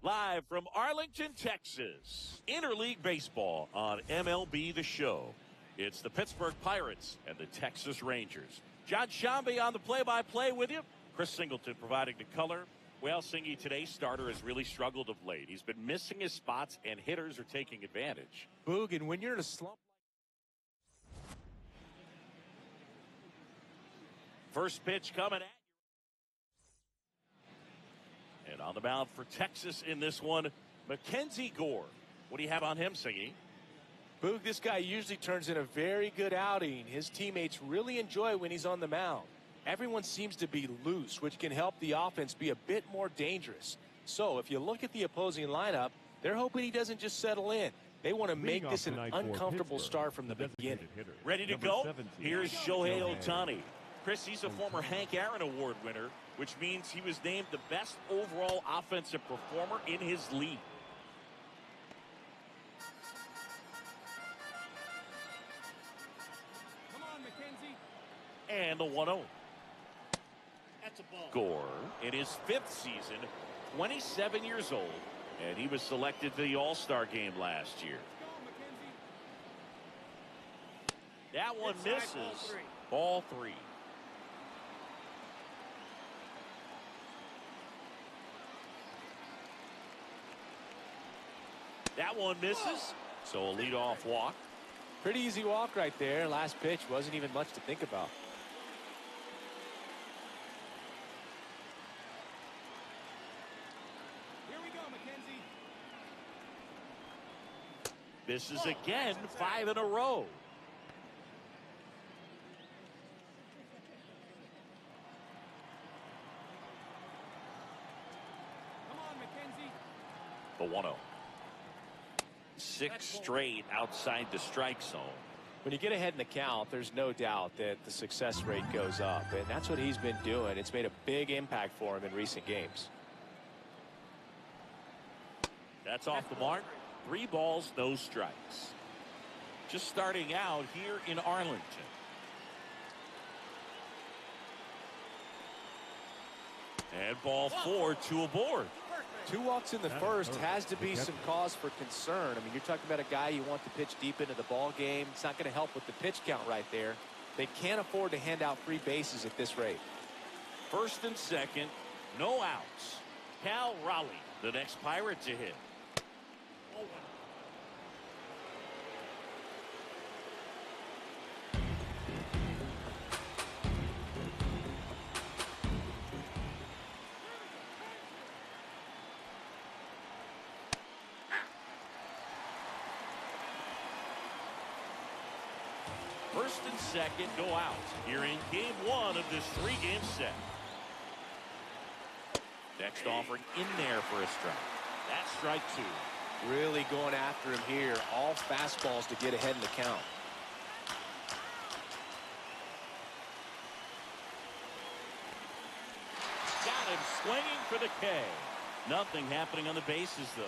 Live from Arlington, Texas, Interleague Baseball on MLB The Show. It's the Pittsburgh Pirates and the Texas Rangers. John Shambi on the play-by-play with you. Chris Singleton providing the color. Well, Singy, today's starter has really struggled of late. He's been missing his spots, and hitters are taking advantage. Boog, and when you're in a slump. First pitch coming at you. And on the mound for Texas in this one, Mackenzie Gore. What do you have on him, Singy? Boog, this guy usually turns in a very good outing. His teammates really enjoy when he's on the mound. Everyone seems to be loose, which can help the offense be a bit more dangerous. So if you look at the opposing lineup, they're hoping he doesn't just settle in. They want to make this an uncomfortable start from the beginning. Ready to go? Here's Shohei Ohtani. Chris, he's a former Hank Aaron Award winner, which means he was named the best overall offensive performer in his league. Come on, Mackenzie. And the 1-0. That's a ball. Gore in his 5th season, 27 years old, and he was selected to the All-Star game last year. That one misses. Ball 3. That one misses, so a leadoff walk. Pretty easy walk right there. Last pitch wasn't even much to think about. Here we go, Mackenzie. This is again 5 in a row. Come on, Mackenzie. The 1-0. 6 straight outside the strike zone. When you get ahead in the count, there's no doubt that the success rate goes up, and that's what he's been doing. It's made a big impact for him in recent games. That's off the mark. 3 balls, no strikes. Just starting out here in Arlington. And ball 4, 2 aboard. 2 walks in the first has to be some cause for concern. I mean, you're talking about a guy you want to pitch deep into the ball game. It's not going to help with the pitch count right there. They can't afford to hand out free bases at this rate. 1st and 2nd, no outs. Cal Raleigh, the next Pirate to hit. First and 2nd, no outs here in game 1 of this 3-game set. Next offering in there for a strike. That's strike 2. Really going after him here. All fastballs to get ahead in the count. Got him swinging for the K. Nothing happening on the bases, though.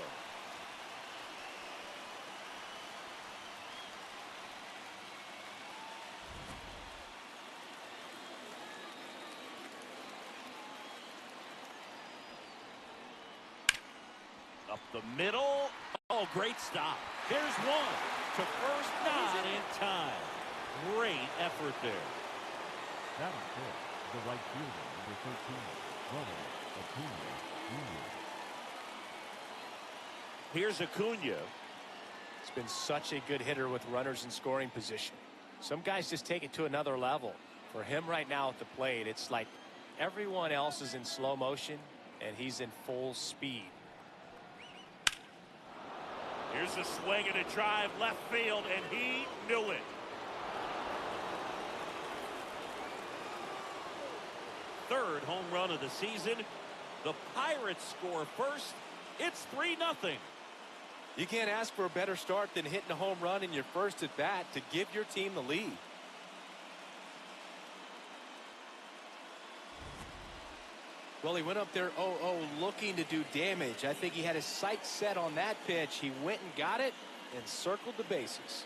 Up the middle. Oh, great stop. There's one. To first, not in time. Great effort there. That is good. The right fielder, number 13, Here's Acuna. It's been such a good hitter with runners in scoring position. Some guys just take it to another level. For him right now at the plate, it's like everyone else is in slow motion, and he's in full speed. Here's a swing and a drive left field, and he knew it. 3rd home run of the season. The Pirates score first. It's 3-0. You can't ask for a better start than hitting a home run in your first at bat to give your team the lead. Well, he went up there 0-0 looking to do damage. I think he had his sights set on that pitch. He went and got it and circled the bases.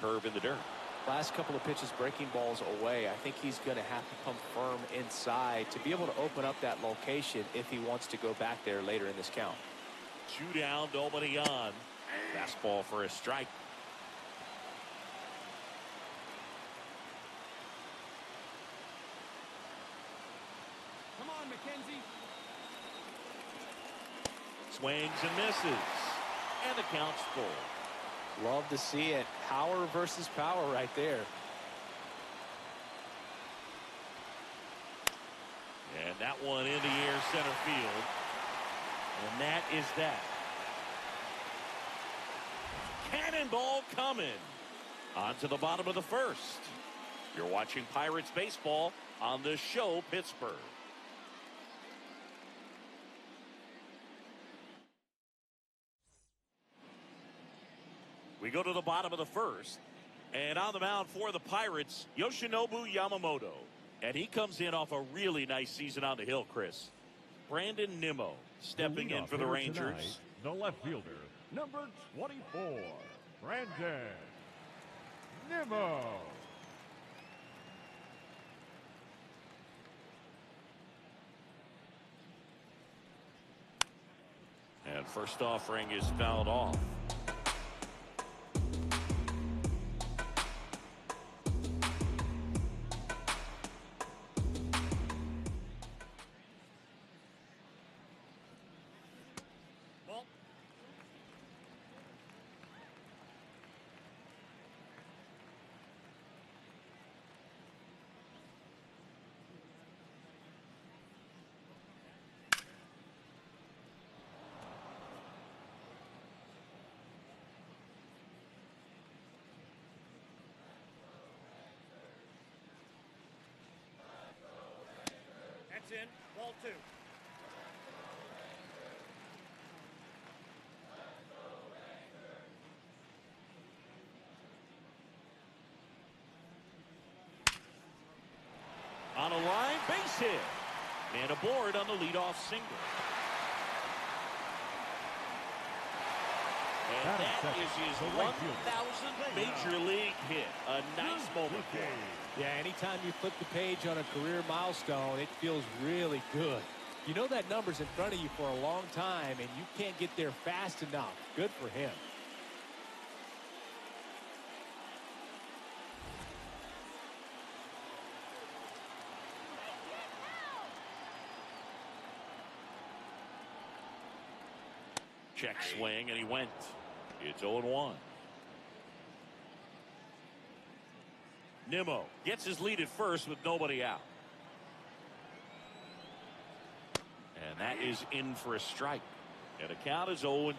curve in the dirt. Last couple of pitches breaking balls away. I think he's going to have to come firm inside to be able to open up that location if he wants to go back there later in this count. 2 down, nobody on. Fastball for a strike. Come on, McKenzie. Swings and misses. And the count's full. Love to see it. Power versus power right there. And that one in the air center field. And that is that. Cannonball coming. On to the bottom of the first. You're watching Pirates baseball on the show Pittsburgh. We go to the bottom of the first. And on the mound for the Pirates, Yoshinobu Yamamoto. And he comes in off a really nice season on the hill, Chris. Brandon Nimmo stepping in for the Rangers. Tonight, the left fielder, number 24, Brandon Nimmo. And first offering is fouled off. In. Ball 2. On a line, base hit. And aboard on the leadoff single. And that is his 1,000th major league hit. A nice moment for him. Yeah, anytime you flip the page on a career milestone, it feels really good. You know that number's in front of you for a long time, and you can't get there fast enough. Good for him. Check swing, and he went. It's 0-1. Nimmo gets his lead at first with nobody out. And that is in for a strike. And the count is 0-2.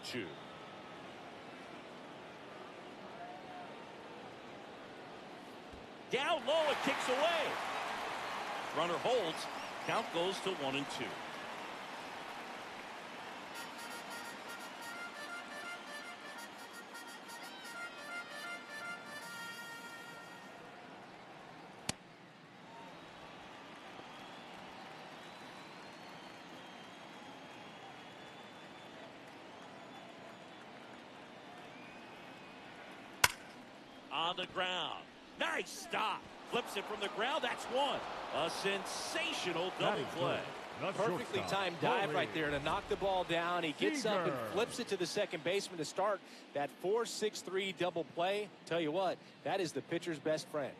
Down low, it kicks away. Runner holds. Count goes to 1-2. On the ground. Nice stop. Flips it from the ground. That's one. A sensational double play. Perfectly timed dive right there to knock the ball down. He gets up and flips it to the second baseman to start that 4-6-3 double play. Tell you what, that is the pitcher's best friend.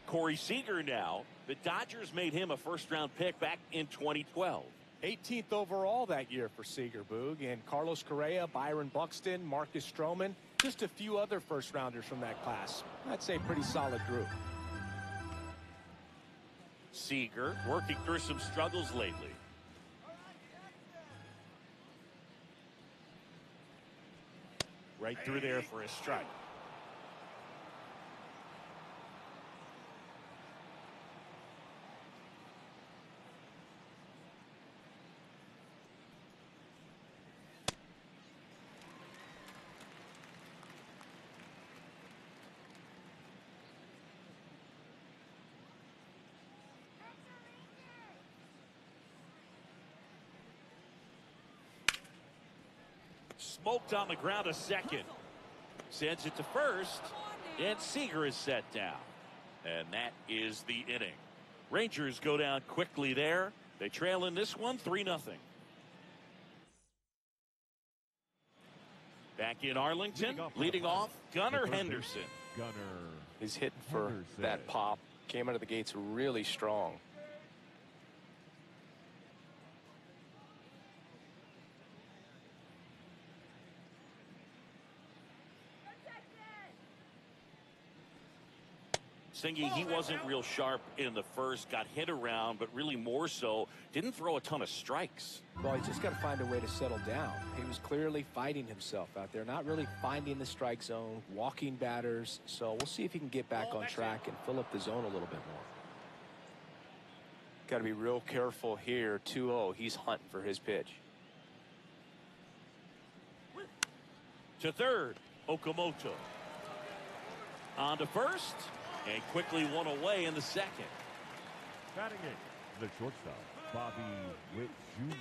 Corey Seager now. The Dodgers made him a first-round pick back in 2012. 18th overall that year for Seager, Boog. And Carlos Correa, Byron Buxton, Marcus Stroman, just a few other first-rounders from that class. I'd say pretty solid group. Seager working through some struggles lately. Right through there for a strike. Smoked on the ground a second. Sends it to first, and Seager is set down. And that is the inning. Rangers go down quickly there. They trail in this one 3-0. Back in Arlington, leading off, Gunnar Henderson. He's hitting for that pop. Came out of the gates really strong. Singy, he wasn't real sharp in the first, got hit around, but really more so, didn't throw a ton of strikes. Well, he's just got to find a way to settle down. He was clearly fighting himself out there, not really finding the strike zone, walking batters. So we'll see if he can get back on track and fill up the zone a little bit more. Got to be real careful here. 2-0. He's hunting for his pitch. To third, Okamoto. On to first. And quickly one away in the second. Batting it, the shortstop, Bobby Witt Jr.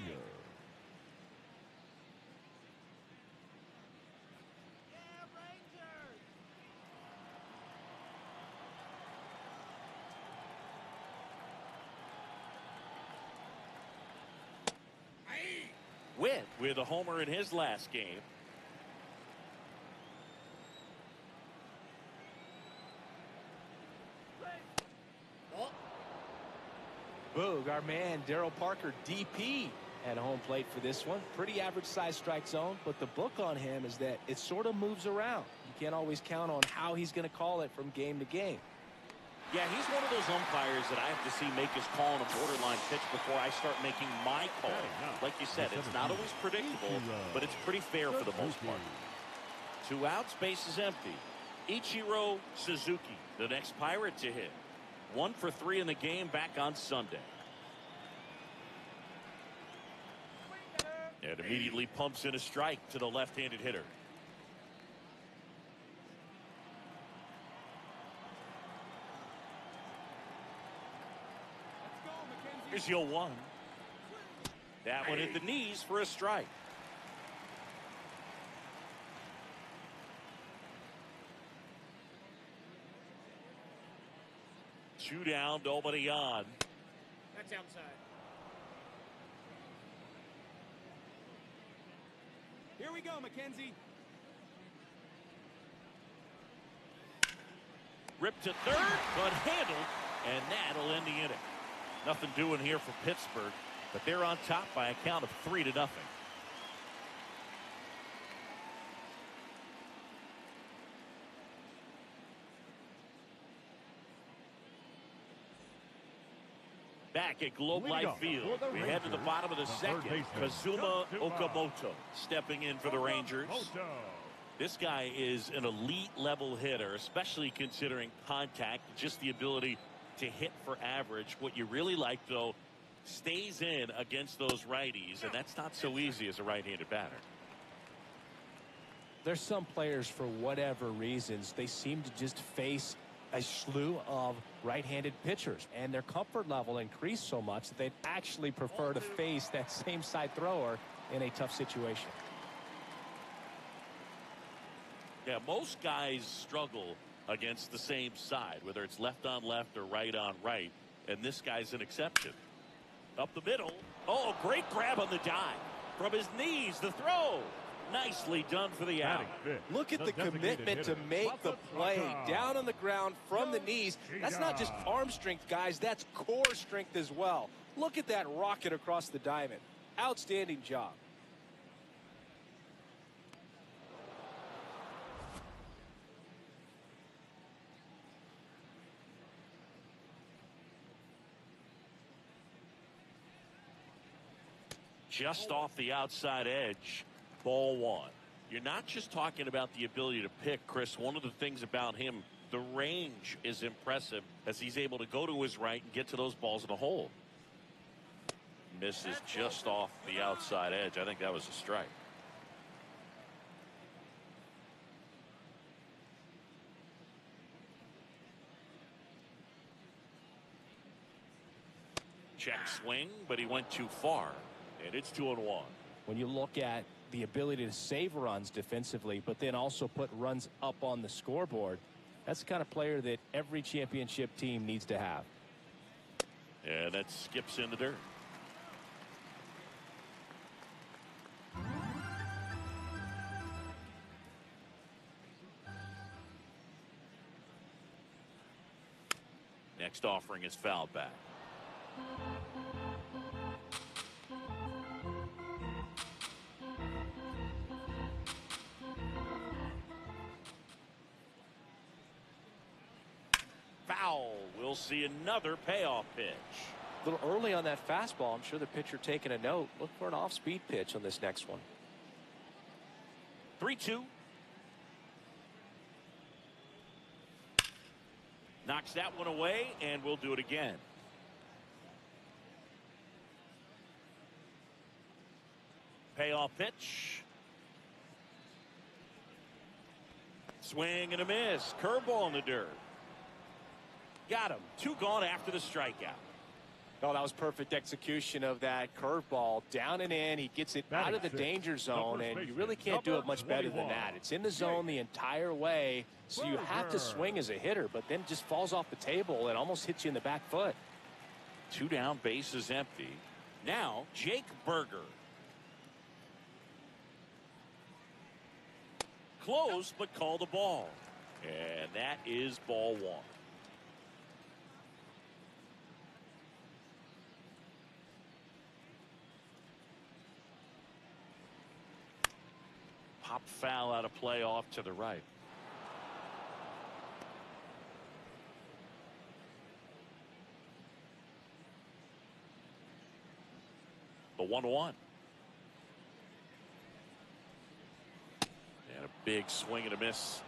Witt with a homer in his last game. Boog, our man Daryl Parker, DP, at home plate for this one. Pretty average size strike zone, but the book on him is that it sort of moves around. You can't always count on how he's going to call it from game to game. Yeah, he's one of those umpires that I have to see make his call on a borderline pitch before I start making my call. Like you said, it's not always predictable, but it's pretty fair for the most part. 2 outs, base is empty. Ichiro Suzuki, the next Pirate to hit. 1 for 3 in the game back on Sunday. And immediately pumps in a strike to the left-handed hitter. Here's your 1. That one hit the knees for a strike. Two down, nobody on. That's outside. Here we go, McKenzie. Ripped to third, but handled, and that'll end the inning. Nothing doing here for Pittsburgh, but they're on top by a count of 3-0. Back at Globe Life Field, we head to the bottom of the second. Kazuma Okamoto stepping in for the Rangers. This guy is an elite level hitter, especially considering contact, just the ability to hit for average. What you really like, though, stays in against those righties, and that's not so easy as a right-handed batter. There's some players, for whatever reasons, they seem to just face a slew of right-handed pitchers, and their comfort level increased so much that they'd actually prefer to face that same side thrower in a tough situation. Yeah, most guys struggle against the same side, whether it's left on left or right on right, and this guy's an exception. Up the middle. Oh, great grab on the dive. From his knees, the throw. Nicely done for the out. Look at the commitment to make the play down on the ground from the knees. That's not just arm strength, guys. That's core strength as well. Look at that rocket across the diamond. Outstanding job. Just off the outside edge. Ball 1. You're not just talking about the ability to pick, Chris. One of the things about him, the range is impressive as he's able to go to his right and get to those balls in the hole. Misses just off the outside edge. I think that was a strike. Check swing, but he went too far. And it's 2-1. When you look at the ability to save runs defensively, but then also put runs up on the scoreboard. That's the kind of player that every championship team needs to have. Yeah, that skips in the dirt. Next offering is fouled back. Foul. We'll see another payoff pitch. A little early on that fastball. I'm sure the pitcher taking a note. Look for an off-speed pitch on this next one. 3-2. Knocks that one away, and we'll do it again. Payoff pitch. Swing and a miss. Curveball in the dirt. Got him. 2 gone after the strikeout. Oh, that was perfect execution of that curveball. Down and in. He gets it out of the danger zone, and you really can't do it much better than that. It's in the zone the entire way, so you have to swing as a hitter, but then it just falls off the table and almost hits you in the back foot. 2 down, bases empty. Now, Jake Berger. Close, but called a ball. And that is ball 1. Pop foul out of play off to the right. The 1-1. And a big swing and a miss.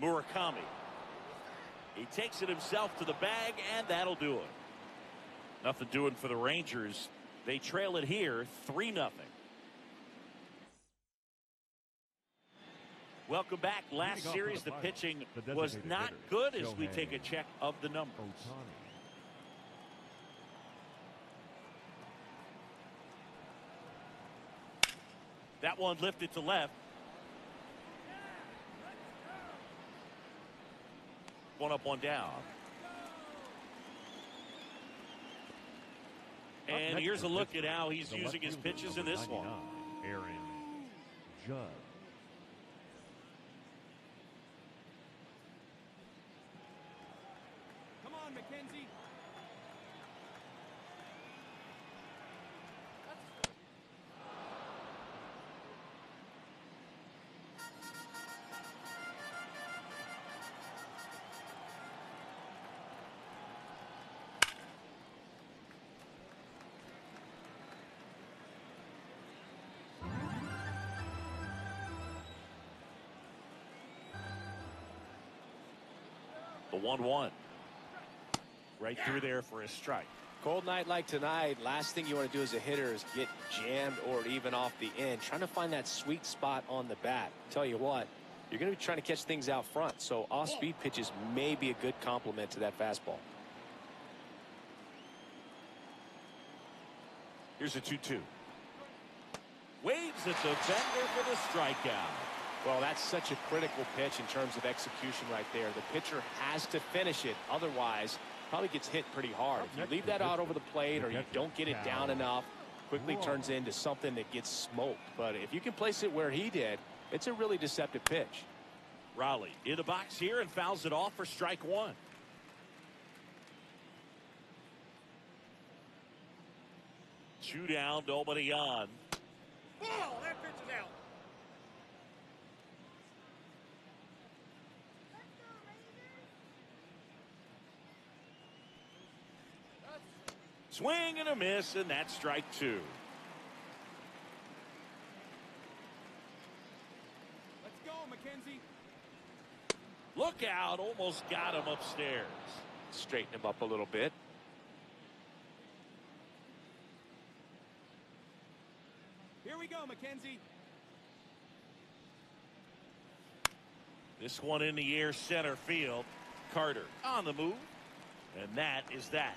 Murakami. He takes it himself to the bag, and that'll do it. Nothing doing for the Rangers. They trail it here 3-0. Welcome back. Last series, the pitching was not good as we take a check of the numbers. That one lifted to left. One up, one down. And here's a look at how he's using his pitches in this one. Aaron Judge. Come on, McKenzie. The 1-1. Right through there for a strike. Cold night like tonight, last thing you want to do as a hitter is get jammed or even off the end. Trying to find that sweet spot on the bat. Tell you what, you're going to be trying to catch things out front, so off-speed pitches may be a good complement to that fastball. Here's a 2-2. Waves at the fender for the strikeout. Well, that's such a critical pitch in terms of execution right there. The pitcher has to finish it. Otherwise, probably gets hit pretty hard. If you leave that out over the plate or you don't get it down enough, quickly turns into something that gets smoked. But if you can place it where he did, it's a really deceptive pitch. Raleigh in the box here and fouls it off for strike 1. Two down, nobody on. Ball! That pitch is out. Swing and a miss, and that's strike 2. Let's go, McKenzie. Look out, almost got him upstairs. Straighten him up a little bit. Here we go, McKenzie. This one in the air, center field. Carter on the move. And that is that.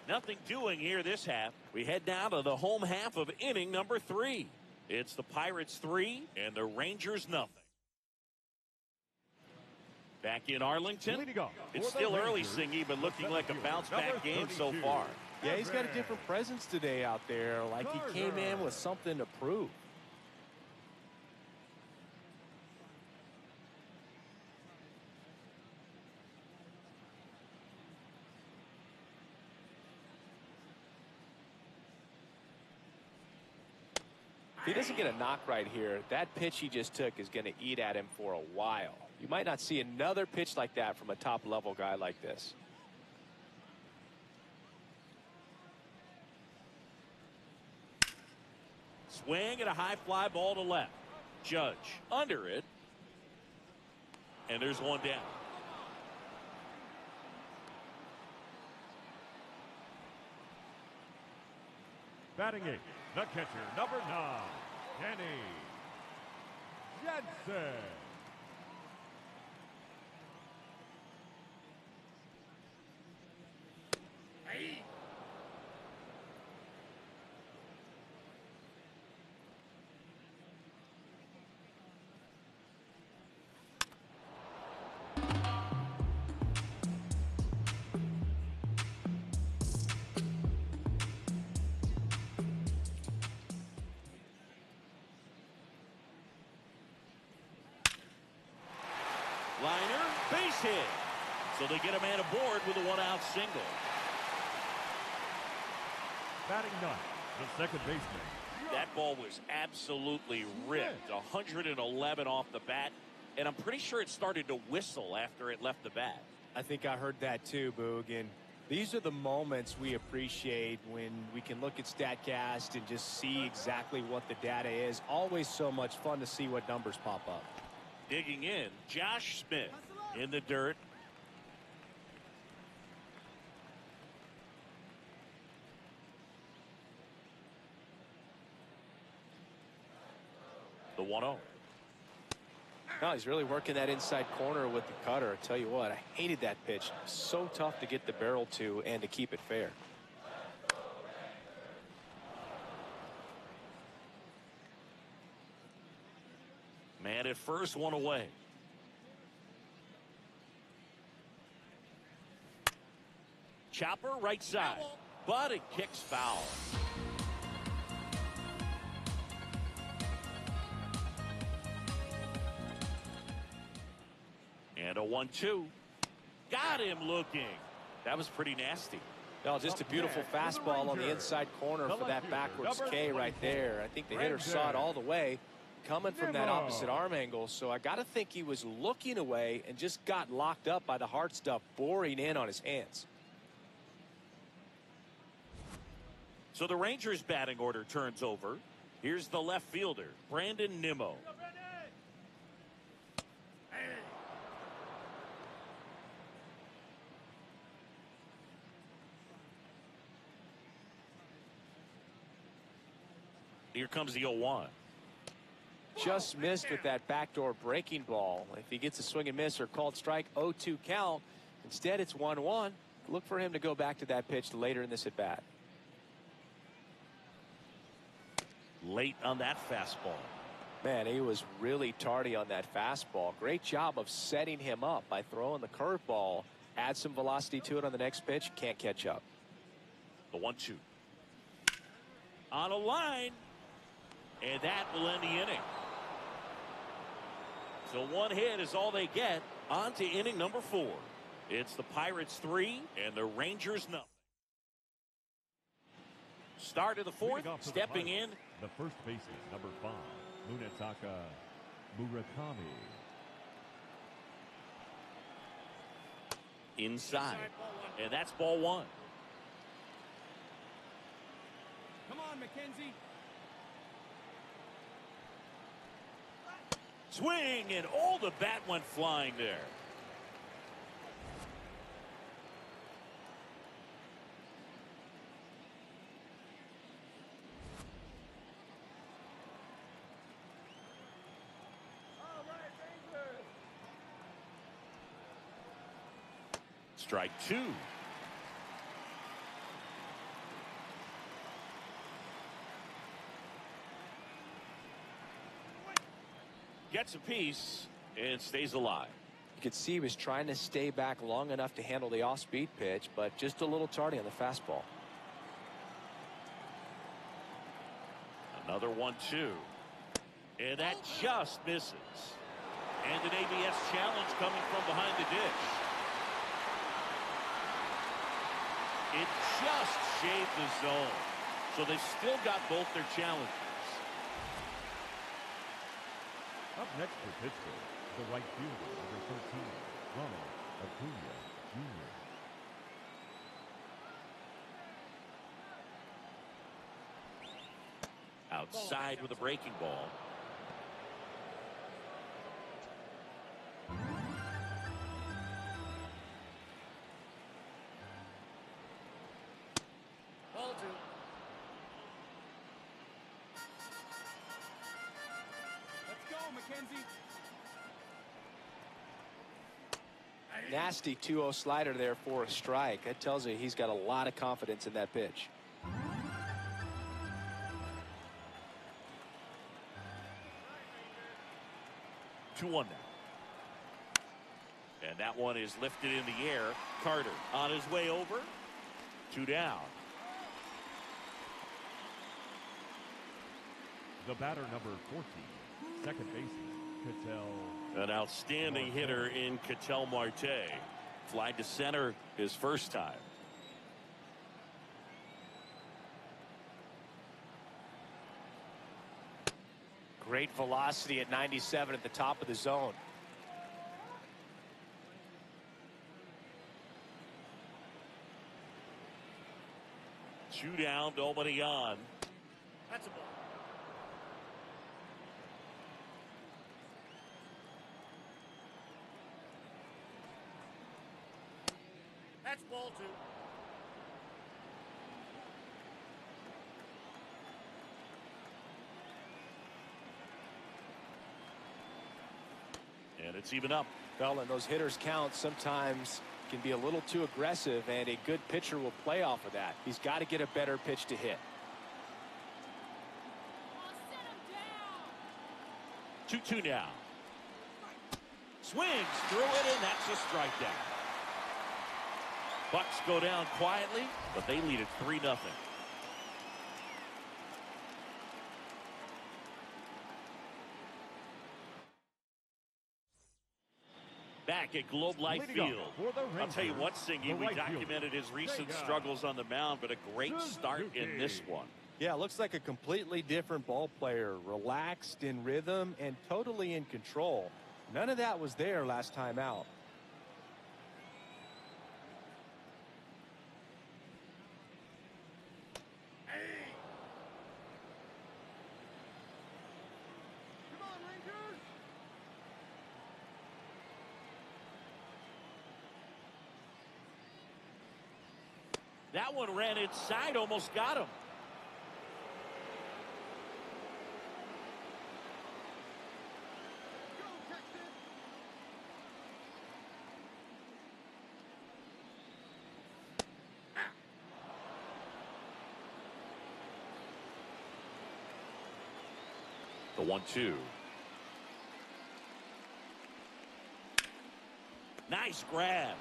Nothing doing here this half. We head now to the home half of inning number 3. It's the Pirates 3 and the Rangers nothing. Back in Arlington. It's still early, Singy, but looking like a bounce-back game so far. Yeah, he's got a different presence today out there, like he came in with something to prove. If he doesn't get a knock right here, that pitch he just took is going to eat at him for a while. You might not see another pitch like that from a top-level guy like this. Swing and a high fly ball to left. Judge under it. And there's one down. Batting 8, the catcher, number 9, Kenny Jensen. Liner, base hit. So they get a man aboard with a one-out single. Batting 9, the second baseman. That ball was absolutely ripped. 111 off the bat. And I'm pretty sure it started to whistle after it left the bat. I think I heard that too, Boog. And these are the moments we appreciate when we can look at StatCast and just see exactly what the data is. Always so much fun to see what numbers pop up. Digging in, Josh Smith in the dirt. The 1-0. No, he's really working that inside corner with the cutter. I tell you what, I hated that pitch. So tough to get the barrel to and to keep it fair. Man at first, one away. Chopper right side, but it kicks foul. And a 1-2. Got him looking. That was pretty nasty. No, just a beautiful fastball on the inside corner for that backwards K right there. I think the hitter saw it all the way coming from that opposite arm angle. So I got to think he was looking away and just got locked up by the hard stuff boring in on his hands. So the Rangers batting order turns over. Here's the left fielder, Brandon Nimmo. Here comes the 0-1. Just missed with that backdoor breaking ball. If he gets a swing and miss or called strike, 0-2 count. Instead, it's 1-1. Look for him to go back to that pitch later in this at bat. Late on that fastball. Man, he was really tardy on that fastball. Great job of setting him up by throwing the curveball. Add some velocity to it on the next pitch. Can't catch up. The 1-2. On a line. And that will end the inning. So one hit is all they get. On to inning number 4. It's the Pirates 3 and the Rangers nothing. Start of the 4th, stepping in. The first baseman, number 5, Munetaka Murakami. Inside. And that's ball 1. Come on, McKenzie. Swing, and all the bat went flying there. Strike two. Gets a piece and stays alive. You could see he was trying to stay back long enough to handle the off-speed pitch, but just a little tardy on the fastball. Another 1-2. And that just misses. And an ABS challenge coming from behind the dish. It just shaved the zone. So they've still got both their challenges. Up next for Pittsburgh, the right fielder, number 13, Ronald Acuna Jr. Outside with a breaking ball. Ball two. Let's go, McKenzie. Nasty 2-0 slider there for a strike. That tells you he's got a lot of confidence in that pitch. 2-1 now. And that one is lifted in the air. Carter on his way over. 2 down. The batter, number 14, second baseman, Ketel. An outstanding Marte. hitter in Ketel Marte. Flied to center his first time. Great velocity at 97 at the top of the zone. Two down, nobody on. That's a ball. That's ball two. And it's even up. Well, and those hitters count sometimes can be a little too aggressive, and a good pitcher will play off of that. He's got to get a better pitch to hit. 2-2 now. Swings through it, and that's a strikeout. Bucks go down quietly, but they lead it 3-0. Back at Globe Life Leading Field. off for the I'll tell you Rangers, what, Singy, the we right documented fielder, his recent千賀struggles on the mound, but a great start in this one. Yeah, looks like a completely different ball player. Relaxed, in rhythm, and totally in control. None of that was there last time out. Come on, Rangers. That one ran inside, almost got him. Go, Texas. The 1-2. Nice grab.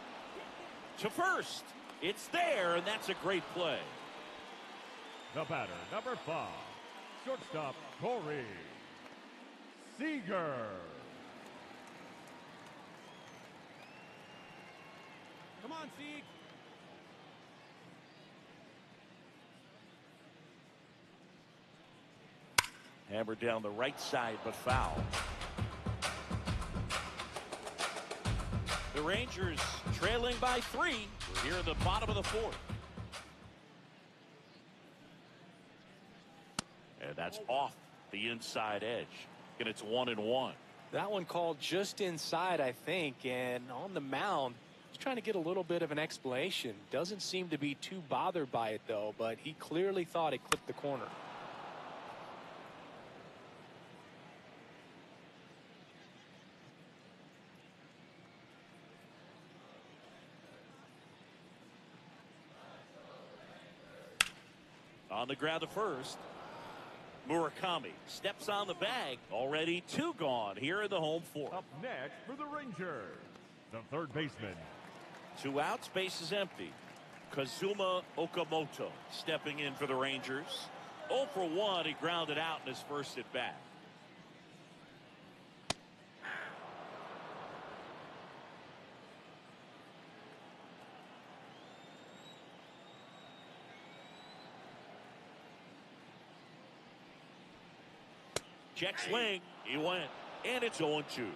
To first. It's there, and that's a great play. The batter, number 5, shortstop, Corey Seager. Come on, Sieg. Hammered down the right side, but foul. The Rangers trailing by 3. We're here in the bottom of the 4th. And that's off the inside edge. And it's 1-1. That one called just inside, I think, and on the mound, he's trying to get a little bit of an explanation. Doesn't seem to be too bothered by it, though, but he clearly thought it clipped the corner. On the ground to first. Murakami steps on the bag. Already 2 gone here in the home 4th. Up next for the Rangers, the third baseman. 2 outs, base is empty. Kazuma Okamoto stepping in for the Rangers. 0 for 1. He grounded out in his first at bat. Check swing. He went. And it's 0-2.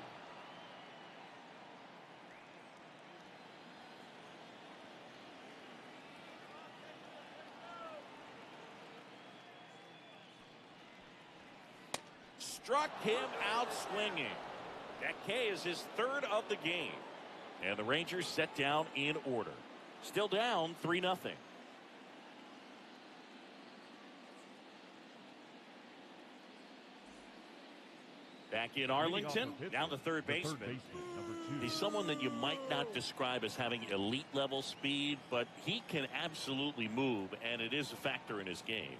Struck him out swinging. That K is his 3rd of the game. And the Rangers set down in order. Still down 3-0. Back in Arlington, down the third baseman. He's someone that you might not describe as having elite level speed, but he can absolutely move, and it is a factor in his game.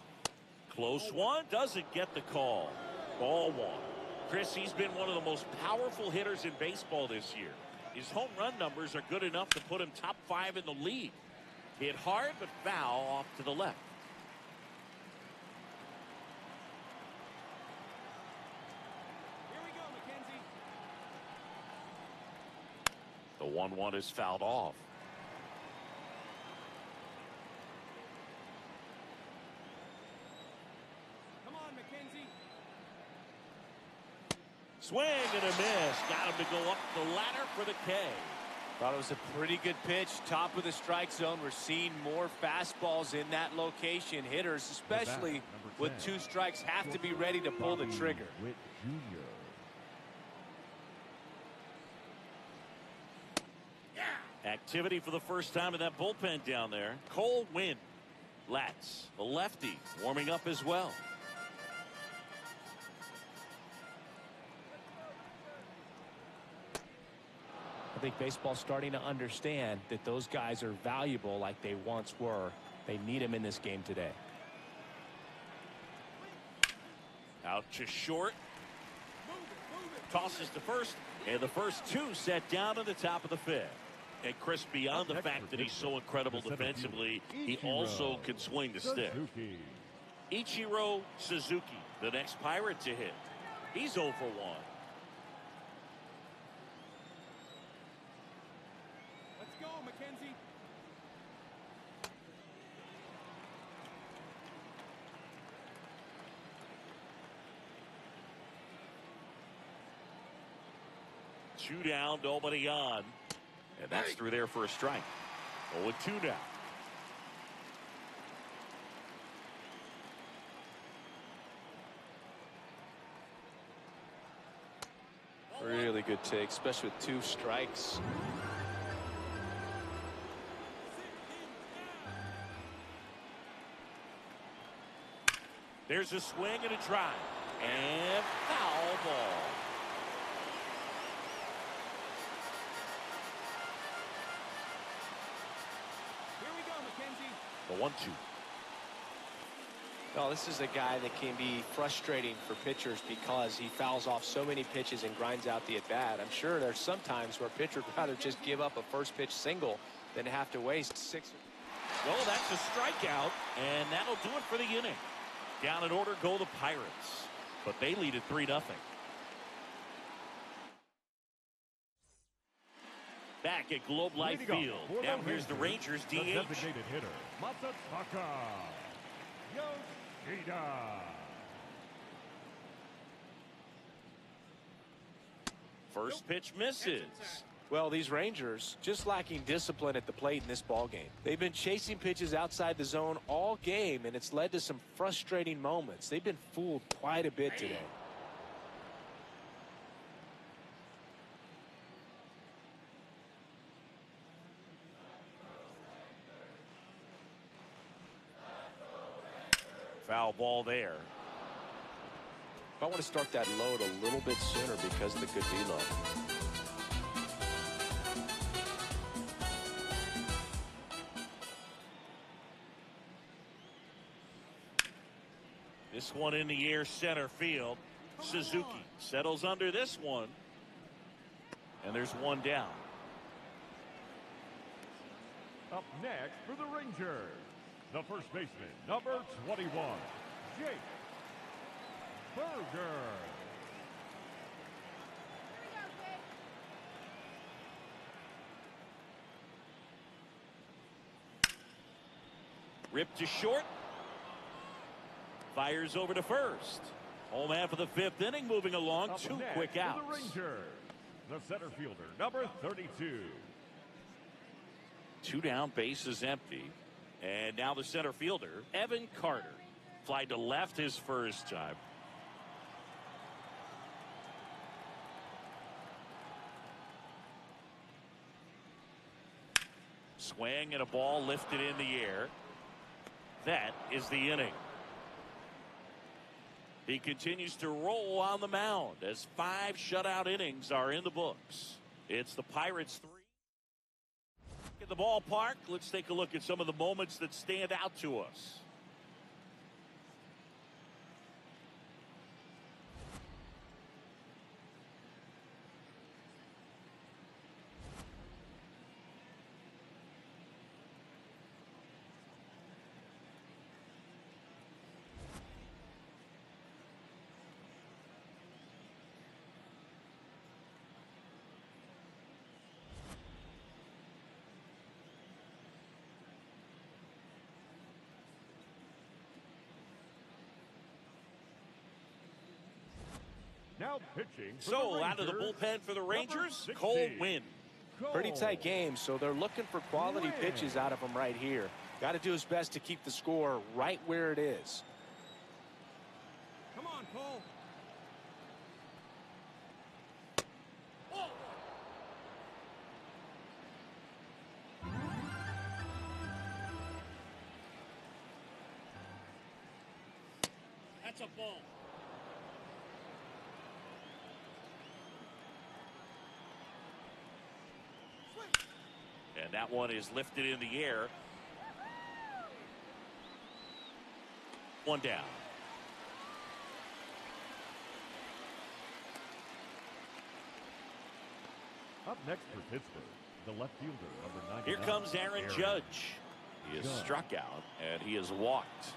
Close one, doesn't get the call. Ball 1. Chris, he's been one of the most powerful hitters in baseball this year. His home run numbers are good enough to put him top 5 in the league. Hit hard, but foul off to the left. The 1-1 is fouled off. Come on, McKenzie. Swing and a miss. Got him to go up the ladder for the K. Thought it was a pretty good pitch. Top of the strike zone. We're seeing more fastballs in that location. Hitters, especially with 2 strikes, have to be ready to pull the trigger. Activity for the first time in that bullpen down there. Cole Winn. Latz, the lefty, warming up as well. I think baseball's starting to understand that those guys are valuable like they once were. They need them in this game today. Out to short. Tosses to first, and the first 2 set down at the top of the 5th. And Chris, beyond the fact that he's so incredible defensively, he also can swing the stick. Ichiro Suzuki, the next Pirate to hit. He's 0 for 1. Let's go, McKenzie. Two down, nobody on. And that's through there for a strike. 0-2 now. Really good take, especially with 2 strikes. There's a swing and a drive. And foul ball. The 1-2. Well, this is a guy that can be frustrating for pitchers because he fouls off so many pitches and grinds out the at-bat. I'm sure there's some times where a pitcher would rather just give up a first pitch single than have to waste 6. Well, that's a strikeout, and that'll do it for the inning. Down in order go the Pirates, but they lead at 3-0. Back at Globe Life Field. Now here's the Rangers DH. Designated hitter, Masataka Yoshida. First pitch misses. Well, these Rangers just lacking discipline at the plate in this ball game. They've been chasing pitches outside the zone all game, and it's led to some frustrating moments. They've been fooled quite a bit today. Foul ball there. I want to start that load a little bit sooner because of the good velo. This one in the air, center field. Suzuki settles under this one. And there's one down. Up next for the Rangers, the first baseman, number 21, Jake Burger. Ripped to short. Fires over to first. Home half of the fifth inning, moving along. Up Two next quick for outs. the Rangers, the center fielder, number 32. Two down, base is empty. And now the center fielder, Evan Carter. Fly to left his first time. Swing and a ball lifted in the air. That is the inning. He continues to roll on the mound as 5 shutout innings are in the books. It's the Pirates 3. In the ballpark, let's take a look at some of the moments that stand out to us. Now pitching for So the out of the Rangers, bullpen for the Rangers, 60, Cole Winn. Pretty tight game, so they're looking for quality pitches out of him right here. Got to do his best to keep the score right where it is. Come on, Cole. That's a ball. And that one is lifted in the air. One down. Up next for Pittsburgh, the left fielder, number 99. Here comes Aaron Judge. He is struck out and he is walked.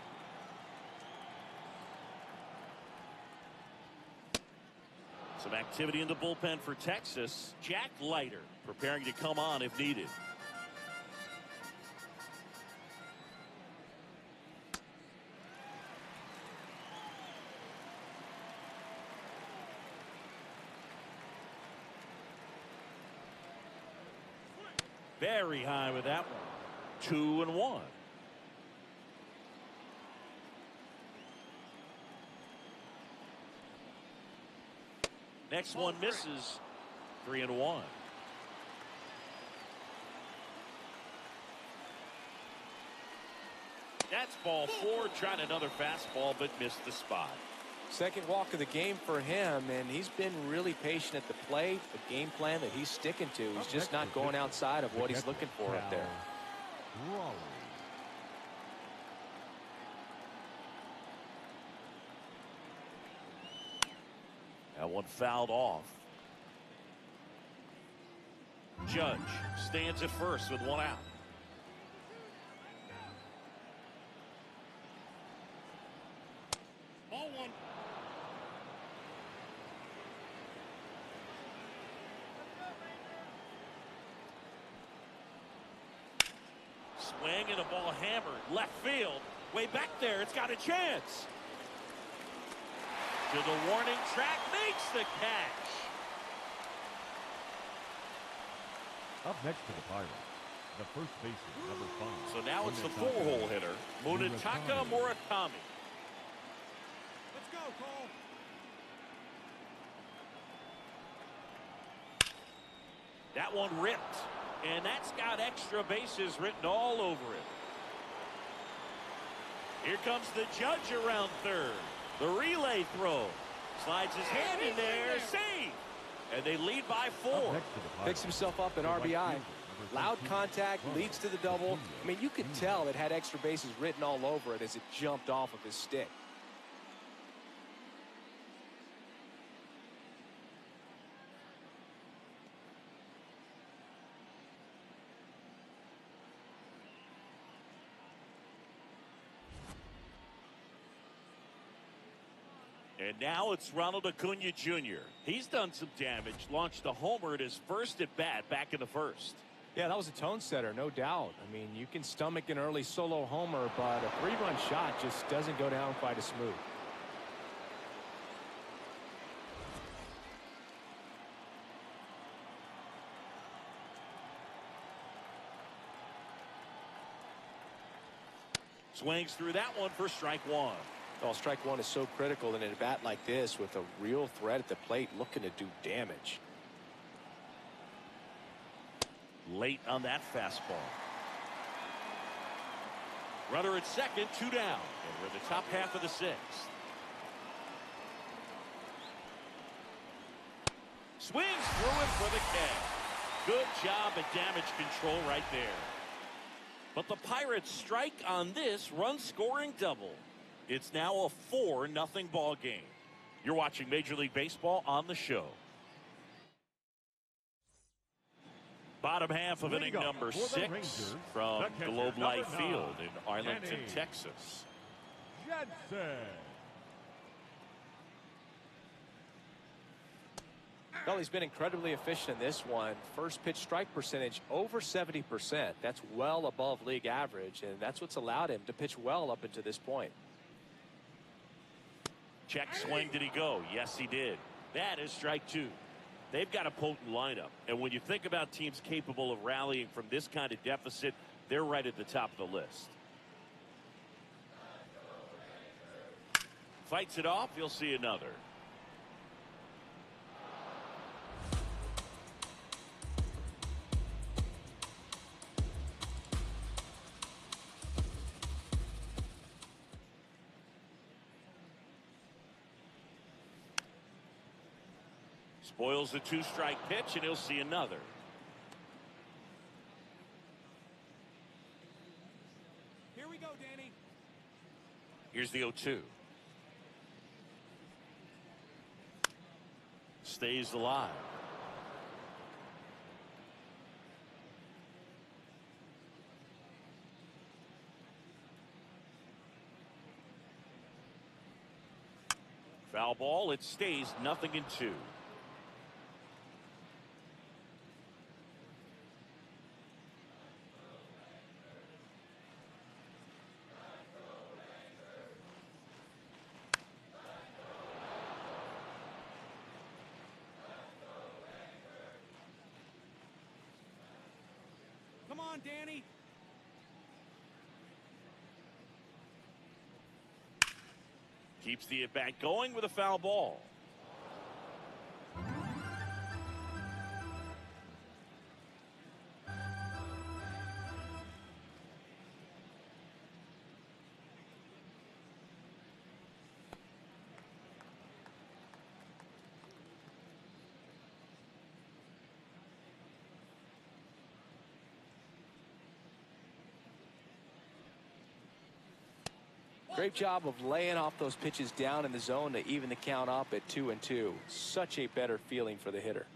Some activity in the bullpen for Texas. Jack Leiter preparing to come on if needed. Very high with that one. 2-1. Next one misses. 3-1. That's ball 4. Trying another fastball, but missed the spot. Second walk of the game for him, and he's been really patient at the plate. The game plan that he's sticking to. He's just not going outside of what he's looking for up there. Raleigh. That one fouled off. Judge stands at first with one out. Ball 1. Swing and a ball hammered left field. Way back there. It's got a chance. To the warning track, makes the catch. Up next to the Pirates, the first baseman, number 5. So now it's the 4-hole hitter, Munetaka Murakami. Let's go, Cole. That one ripped, and that's got extra bases written all over it. Here comes the Judge around third. The relay throw. Slides his hand in there. Save. And they lead by 4. Picks himself up an RBI. Loud contact leads to the double. I mean, you could tell it had extra bases written all over it as it jumped off of his stick. And now it's Ronald Acuna Jr. He's done some damage, launched a homer at his first at bat back in the first. Yeah, that was a tone setter, no doubt. I mean, you can stomach an early solo homer, but a 3-run shot just doesn't go down quite as smooth. Swings through that one for strike one. Well, strike one is so critical in a bat like this with a real threat at the plate looking to do damage. Late on that fastball. Runner at second, 2 down. And we're in the top half of the 6th. Swings through him for the catch. Good job at damage control right there. But the Pirates strike on this run-scoring double. It's now a 4-0 ball game. You're watching Major League Baseball on the show. Bottom half of inning number 6 from Globe Life Field in Arlington, Texas. Well, he's been incredibly efficient in this one. First pitch strike percentage over 70%. That's well above league average, and that's what's allowed him to pitch well up until this point. Check swing. Did he go? Yes, he did. That is strike 2. They've got a potent lineup, and when you think about teams capable of rallying from this kind of deficit, they're right at the top of the list. Fights it off. You'll see another. Spoils the 2-strike pitch, and he'll see another. Here we go, Danny. Here's the 0-2. Stays alive. Foul ball. It stays 0-2. Come on, Danny. Keeps the at-bat going with a foul ball. Great job of laying off those pitches down in the zone to even the count up at 2-2. Such a better feeling for the hitter.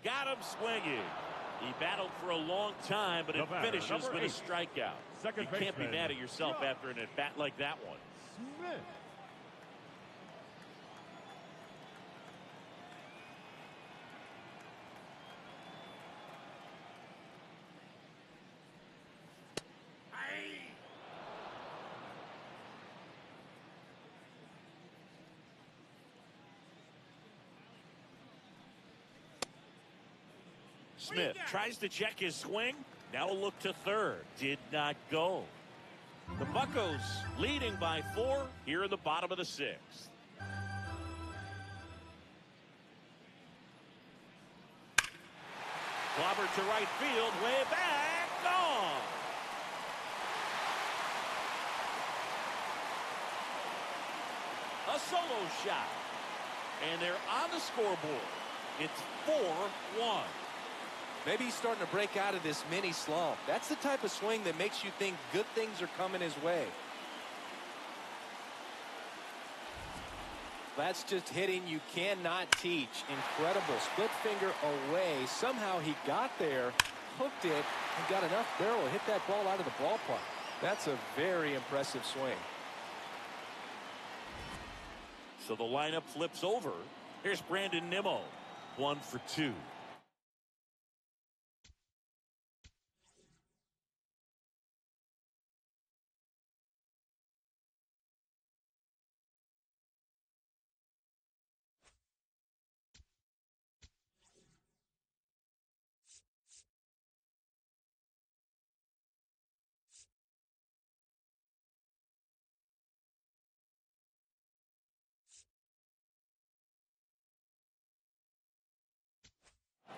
Got him swinging. He battled for a long time, but it finishes with a strikeout. You can't be mad at yourself after an at-bat like that one. Smith. Smith tries to check his swing. Now a look to third. Did not go. The Buccos leading by 4 here in the bottom of the 6th. Clobbered to right field. Way back. Gone. A solo shot. And they're on the scoreboard. It's 4-1. Maybe he's starting to break out of this mini slump. That's the type of swing that makes you think good things are coming his way. That's just hitting you cannot teach. Incredible. Split finger away. Somehow he got there hooked it and got enough barrel to hit that ball out of the ballpark. That's a very impressive swing. So the lineup flips over. Here's Brandon Nimmo, 1 for 2.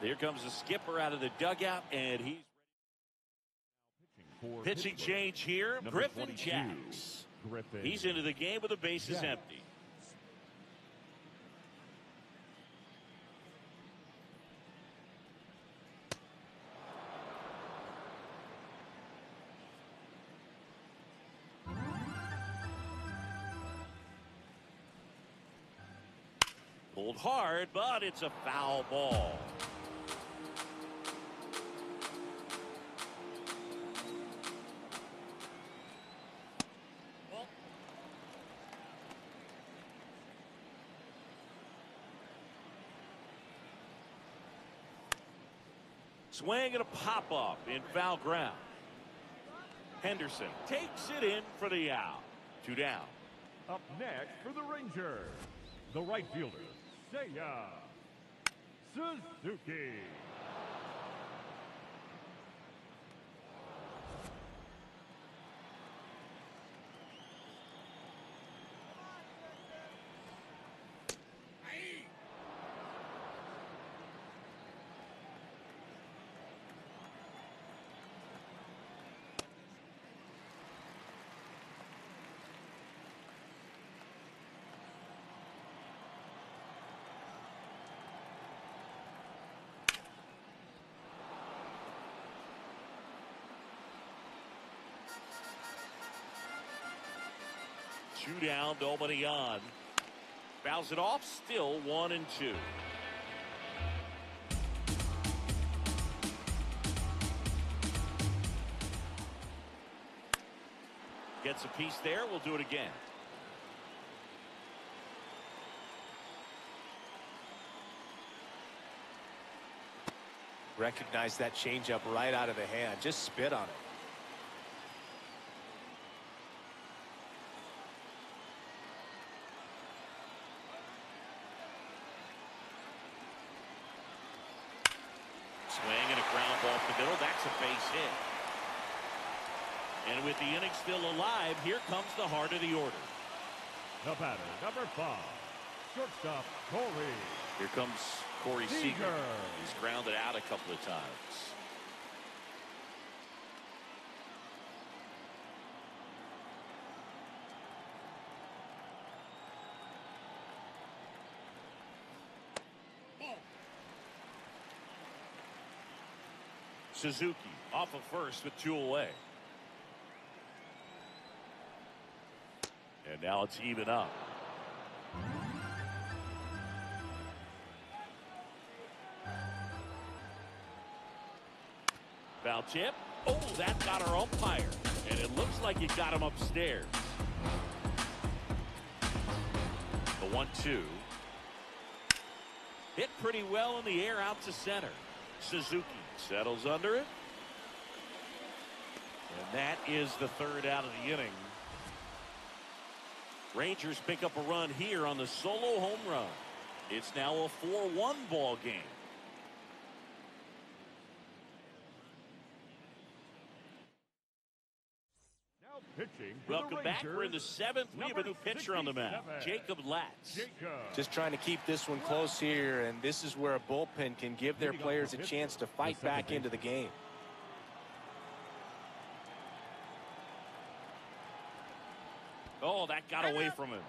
Here comes the skipper out of the dugout, and he's pitching change here. Griffin Jacks. He's into the game with the bases empty. Pulled hard, but it's a foul ball. Swing and a pop-up in foul ground. Henderson takes it in for the out. 2 down. Up next for the Rangers, the right fielder, Seiya Suzuki. Two down, nobody on. Fouls it off, still 1 and 2. Gets a piece there, we'll do it again. Recognize that changeup right out of the hand. Just spit on it. Swing and a ground ball off the middle. That's a base hit. And with the inning still alive, here comes the heart of the order. The batter, number 5, shortstop, Corey. Here comes Corey Seager. Seager. He's grounded out a couple of times. Suzuki off of first with 2 away. And now it's even up. Foul tip. Oh, that got our umpire. And it looks like it got him upstairs. The 1-2. Hit pretty well in the air out to center. Suzuki settles under it. And that is the 3rd out of the inning. Rangers pick up a run here on the solo home run. It's now a 4-1 ball game. Now pitching for Welcome the back. Rangers, We're in the 7th. We have a new pitcher on the mound, 67, Jacob Latz. Just trying to keep this one close here, and this is where a bullpen can give their players a chance to fight back into the game. Oh, that got away from him.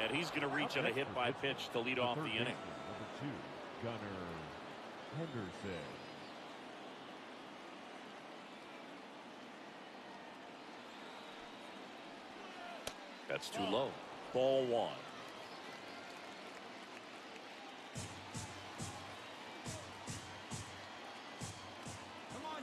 And he's going to reach on a hit by pitch to lead off the inning. Number 2, Gunnar Henderson. That's too low. Ball 1. Come on,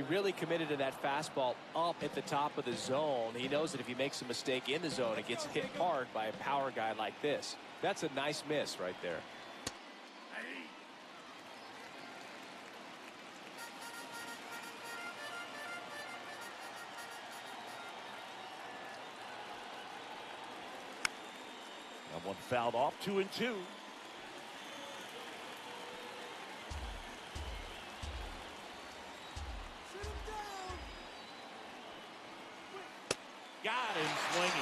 He really committed to that fastball up at the top of the zone. He knows that if he makes a mistake in the zone, it gets hit hard by a power guy like this. That's a nice miss right there. That one fouled off, 2-2. Got him swinging.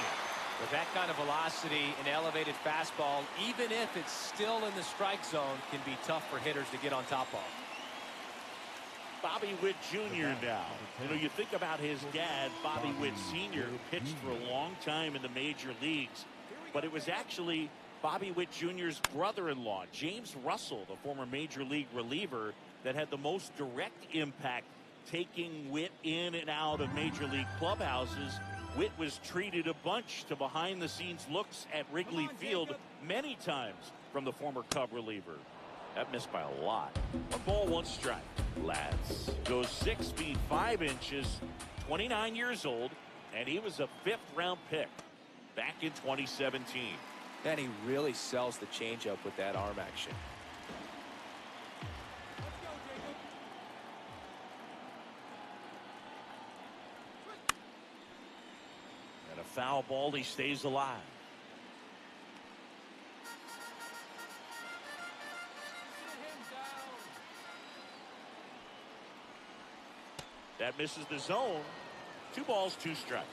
With that kind of velocity, an elevated fastball, even if it's still in the strike zone, can be tough for hitters to get on top of. Bobby Witt Jr. now. You know, you think about his dad, Bobby Witt Sr., who pitched for a long time in the major leagues. But it was actually Bobby Witt Jr.'s brother-in-law, James Russell, the former major league reliever, that had the most direct impact taking Witt in and out of major league clubhouses. Witt was treated a bunch to behind-the-scenes looks at Wrigley Field many times from the former Cub reliever. That missed by a lot. 1 ball, 1 strike. Lads goes 6 feet 5 inches, 29 years old, and he was a 5th-round pick back in 2017. And he really sells the changeup with that arm action. And a foul ball, he stays alive. That misses the zone. 2 balls, 2 strikes.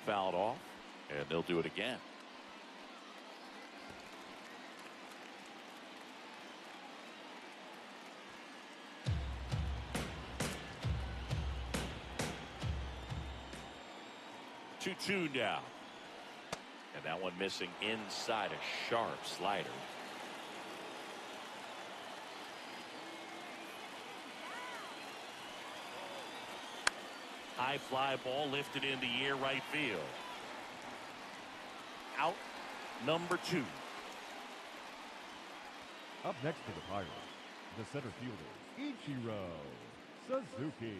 Fouled off, and they'll do it again. Two now. And that one missing inside a sharp slider. High fly ball lifted into the air right field. Out number 2. Up next for the Pirates, the center fielder, Ichiro Suzuki.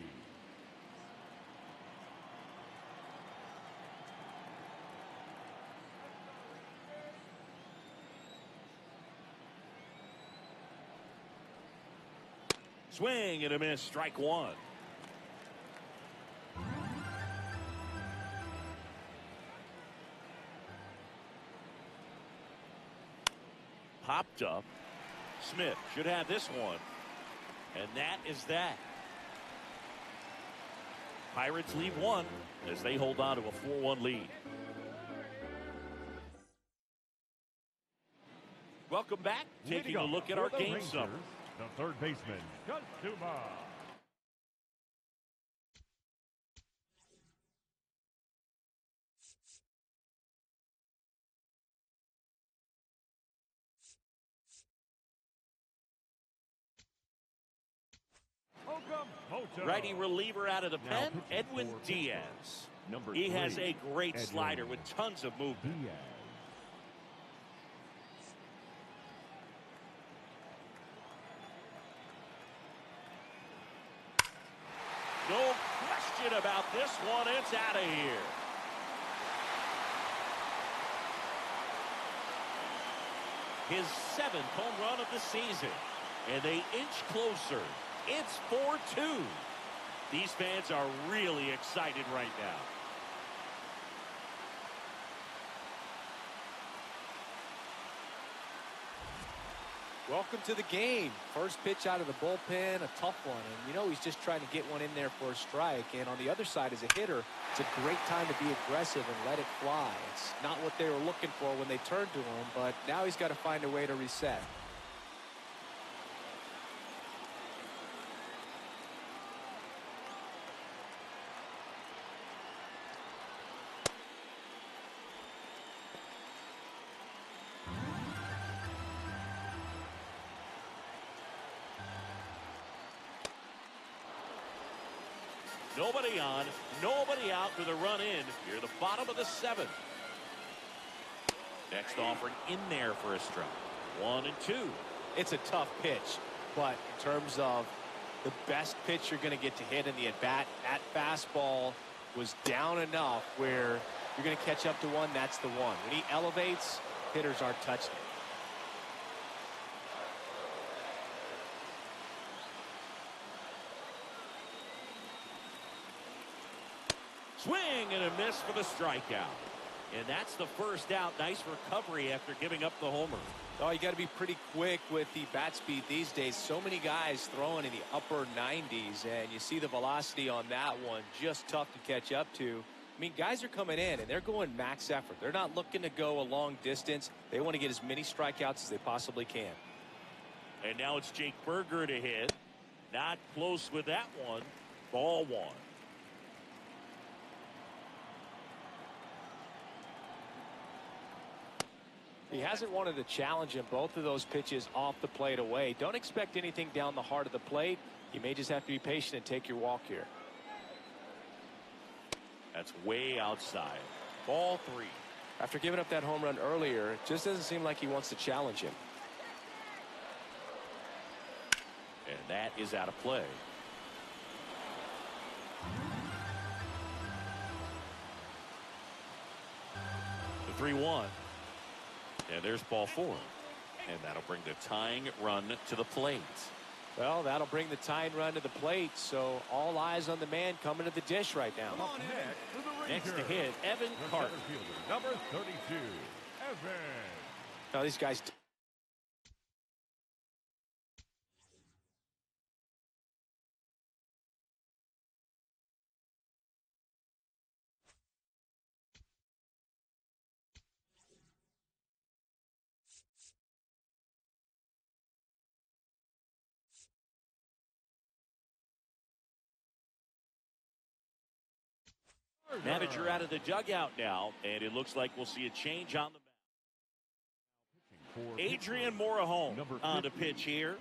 Swing and a miss, strike 1. Popped up. Smith should have this one. And that is that. Pirates lead 1 as they hold on to a 4-1 lead. Welcome back. Taking a look at our game summary. The third baseman, Katsuma. Righty reliever out of the pen, Edwin Diaz. He has a great slider with tons of movement. No question about this one. It's out of here. His 7th home run of the season. And they inch closer. It's 4-2. These fans are really excited right now. Welcome to the game. First pitch out of the bullpen, a tough one. And you know he's just trying to get one in there for a strike. And on the other side, as a hitter, it's a great time to be aggressive and let it fly. It's not what they were looking for when they turned to him, but now he's got to find a way to reset. Nobody on, nobody out with a run in. Here, the bottom of the 7th. Next offering in there for a strike. 1-2. It's a tough pitch, but in terms of the best pitch you're going to get to hit in the at-bat, that fastball was down enough where you're going to catch up to one. That's the one. When he elevates, hitters aren't touching it. Swing and a miss for the strikeout. And that's the first out. Nice recovery after giving up the homer. Oh, you got to be pretty quick with the bat speed these days. So many guys throwing in the upper 90s, and you see the velocity on that one. Just tough to catch up to. I mean, guys are coming in, and they're going max effort. They're not looking to go a long distance. They want to get as many strikeouts as they possibly can. And now it's Jake Berger to hit. Not close with that one. Ball one. He hasn't wanted to challenge him. Both of those pitches off the plate away. Don't expect anything down the heart of the plate. You may just have to be patient and take your walk here. That's way outside. Ball three. After giving up that home run earlier, it just doesn't seem like he wants to challenge him. And that is out of play. The 3-1. And there's ball four. And that'll bring the tying run to the plate. Well, that'll bring the tying run to the plate. So all eyes on the man coming to the dish right now. Next to hit, Evan Carter. Number 32, Evan. Now these guys. Manager out of the dugout now, and it looks like we'll see a change on the mound. Adrian Morejon on the pitch here.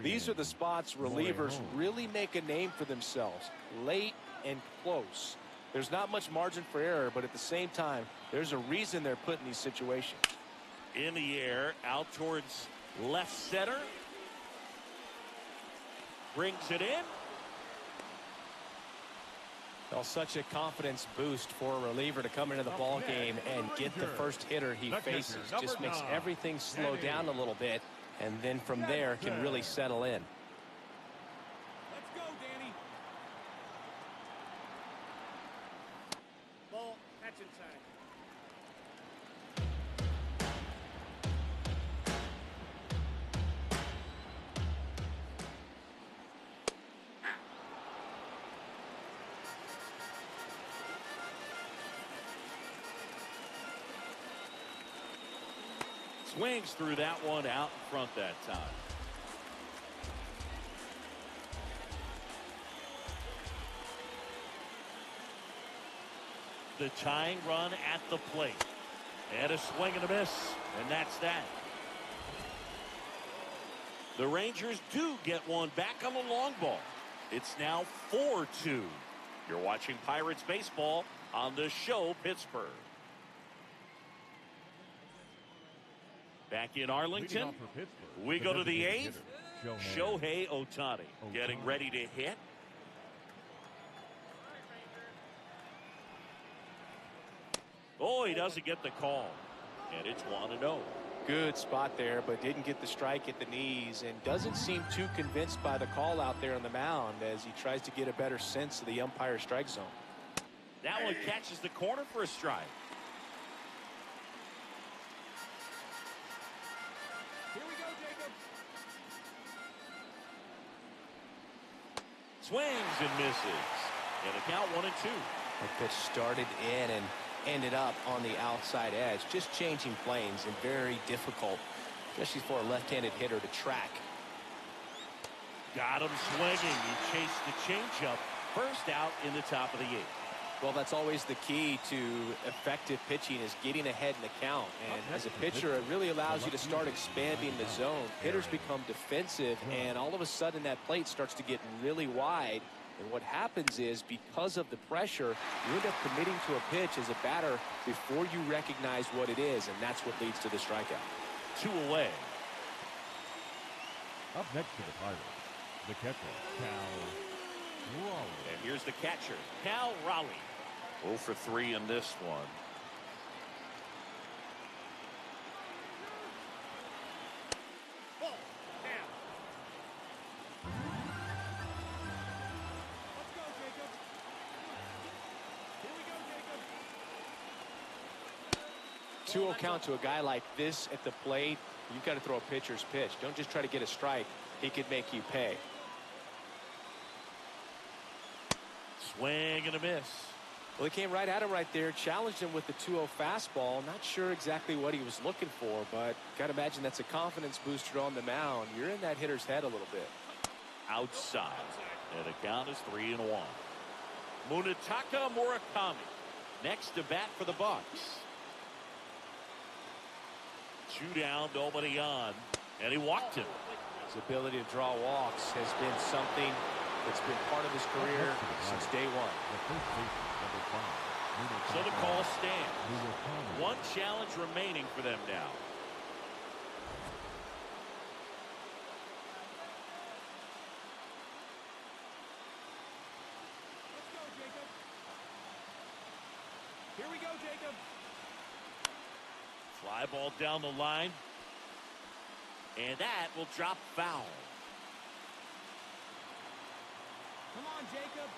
These are the spots relievers really make a name for themselves. Late and close. There's not much margin for error, but at the same time, there's a reason they're put in these situations. In the air, out towards left center. Brings it in. Well, such a confidence boost for a reliever to come into the ball game and get the first hitter he faces. Just makes everything slow down a little bit, and then from there can really settle in. Let's go, Danny. Ball, catch inside. Swings through that one out in front that time. The tying run at the plate. And a swing and a miss. And that's that. The Rangers do get one back on the long ball. It's now 4-2. You're watching Pirates baseball on the show Pittsburgh. Back in Arlington, we go to the 8th. Shohei Ohtani getting ready to hit. Oh, he doesn't get the call. And it's 1-0. Good spot there, but didn't get the strike at the knees and doesn't seem too convinced by the call out there on the mound as he tries to get a better sense of the umpire strike zone. That one catches the corner for a strike. Here we go, Jacob. Swings and misses. And a count 1-2. That pitch started in and ended up on the outside edge, just changing planes and very difficult, especially for a left-handed hitter to track. Got him swinging. He chased the changeup. First out in the top of the 8th. Well, that's always the key to effective pitching is getting ahead in the count. And as a pitcher, it really allows you to start expanding the zone. Hitters become defensive, and all of a sudden that plate starts to get really wide, And what happens is, because of the pressure, you end up committing to a pitch as a batter before you recognize what it is, and that's what leads to the strikeout. 2 away. Up next to the Pirates, the catcher, Raleigh. And here's the catcher, Raleigh. 0 for 3 in this one. Ball. Down. Let's go, Jacob. Here we go, Jacob. 2-0 count to a guy like this at the plate. You've got to throw a pitcher's pitch. Don't just try to get a strike. He could make you pay. Swing and a miss. Well, he came right at him right there, challenged him with the 2-0 fastball. Not sure exactly what he was looking for, but got to imagine that's a confidence booster on the mound. You're in that hitter's head a little bit. Outside. And the count is 3-1. Munetaka Murakami next to bat for the Bucks. 2 down, nobody on, and he walked him. His ability to draw walks has been something that's been part of his career since day one. So the call stands. 1 challenge remaining for them now. Let's go, Jacob. Here we go, Jacob. Fly ball down the line. And that will drop foul. Come on, Jacob.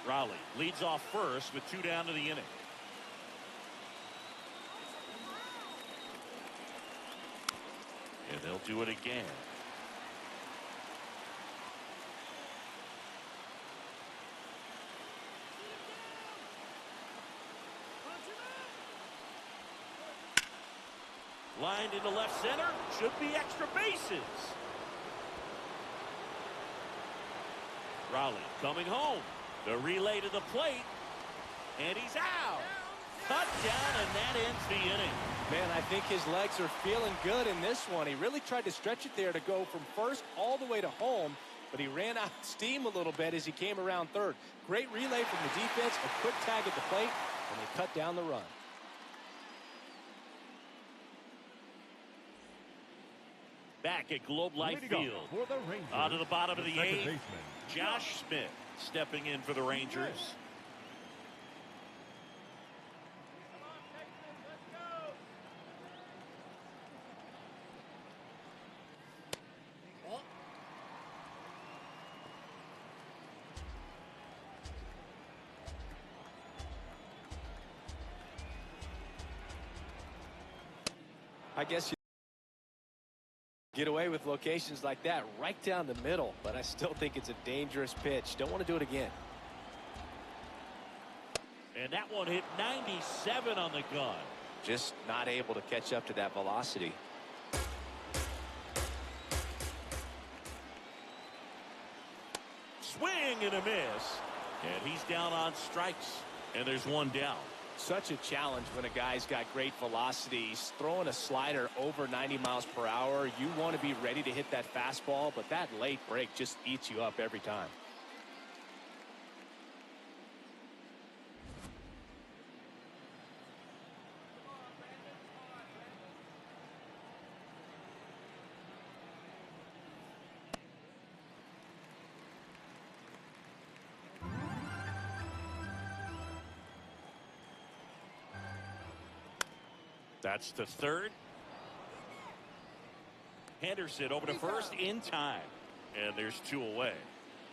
Raleigh leads off first with 2 down to the inning. And they'll do it again. Lined into left center. Should be extra bases. Raleigh coming home. The relay to the plate. And he's out. Cut down, and that ends the inning. Man, I think his legs are feeling good in this one. He really tried to stretch it there to go from first all the way to home, but he ran out of steam a little bit as he came around third. Great relay from the defense, a quick tag at the plate, and they cut down the run. Back at Globe Life Field. For the Rangers, Out of the bottom of the second 8th, baseman, Josh Smith stepping in for the Rangers. I guess you get away with locations like that right down the middle, but I still think it's a dangerous pitch. Don't want to do it again. And that one hit 97 on the gun. Just not able to catch up to that velocity. Swing and a miss. And he's down on strikes. And there's 1 down. Such a challenge when a guy's got great velocity. He's throwing a slider over 90 miles per hour. You want to be ready to hit that fastball, but that late break just eats you up every time. That's the third. Henderson over to first in time. And there's 2 away.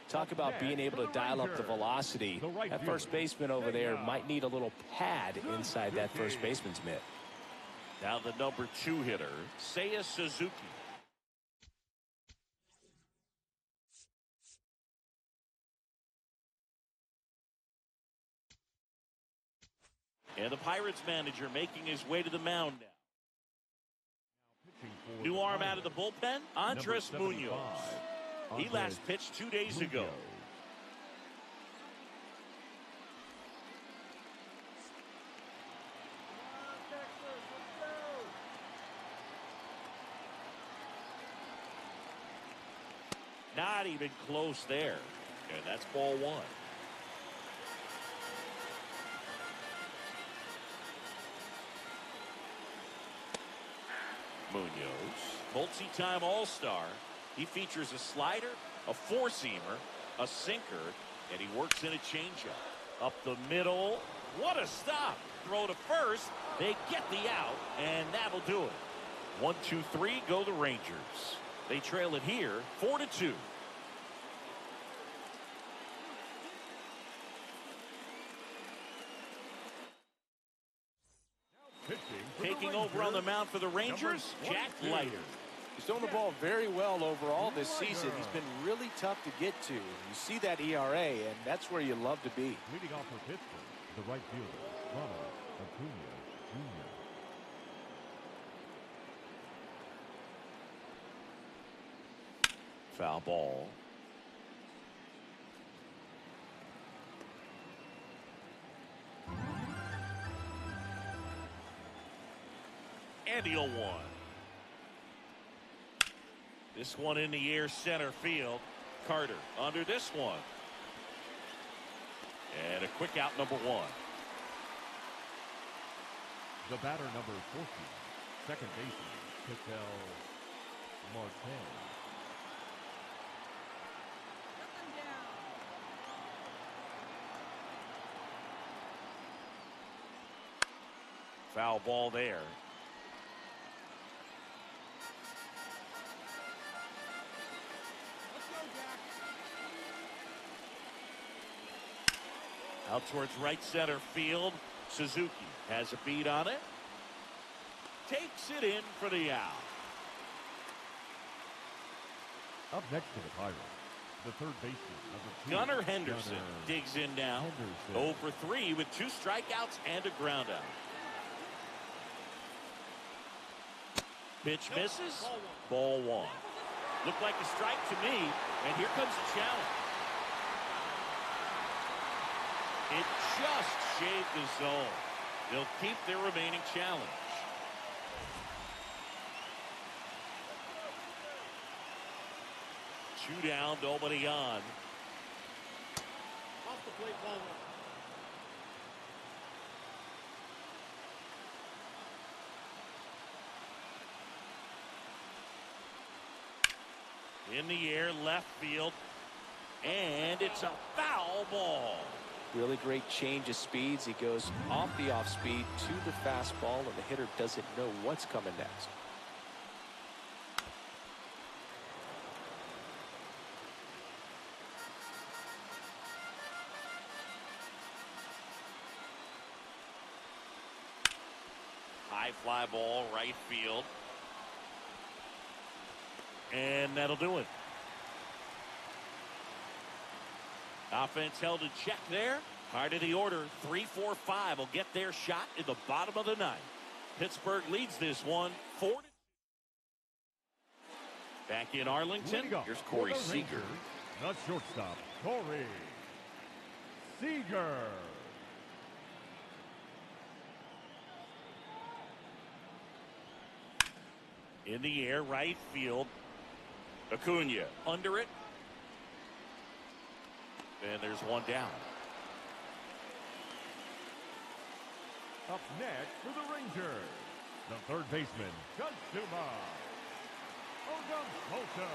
Talk about being able to dial up the velocity. That first baseman over there might need a little pad inside that first baseman's mitt. Now the number 2 hitter, Seiya Suzuki. And the Pirates manager making his way to the mound now. New arm out of the bullpen, Andres Munoz. He last pitched 2 days ago. Not even close there. And that's ball one. Munoz, multi-time All-Star. He features a slider, a four-seamer, a sinker, and he works in a changeup. Up the middle. What a stop. Throw to first. They get the out, and that'll do it. 1, 2, 3, go the Rangers. They trail it here, 4-2. Taking over on the mound for the Rangers, Jack Leiter. He's thrown the ball very well overall this season. He's been really tough to get to. You see that ERA, and that's where you love to be. Leading off for Pittsburgh, the right fielder, Ronald Acuna Jr. Foul ball. And the 0-1. This one in the air, center field. Carter under this one. And a quick out, number 1. The batter, number 14, second baseman, Ketel Marte. Foul ball there. Out towards right center field. Suzuki has a beat on it. Takes it in for the out. Up next to the Pirates, the third baseman, number 2. Gunnar Henderson digs in now. 0 for 3 with 2 strikeouts and a groundout. Pitch misses. Ball 1. Looked like a strike to me, and here comes the challenge. It just shaved the zone. They'll keep their remaining challenge. Two down, nobody on. Off the plate, ball 1. In the air, left field. And it's a foul ball. Really great change of speeds. He goes off the off speed to the fastball, and the hitter doesn't know what's coming next. High fly ball, right field. And that'll do it. Offense held in check there. Hard of the order. 3-4-5 will get their shot in the bottom of the ninth. Pittsburgh leads this one 4-2. Back in Arlington, here's Corey Seager. The shortstop, Corey Seager. In the air, right field. Acuna under it. And there's one down. Up next for the Rangers, the third baseman, Katsuma Okamoto.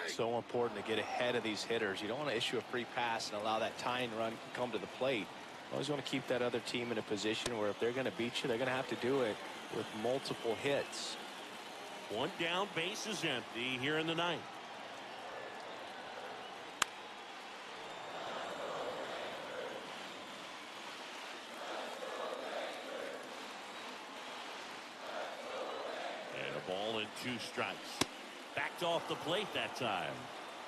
So important to get ahead of these hitters. You don't want to issue a free pass and allow that tying run to come to the plate. You always want to keep that other team in a position where if they're going to beat you, they're going to have to do it with multiple hits. One down, base is empty here in the ninth. And a ball and 2 strikes. Backed off the plate that time.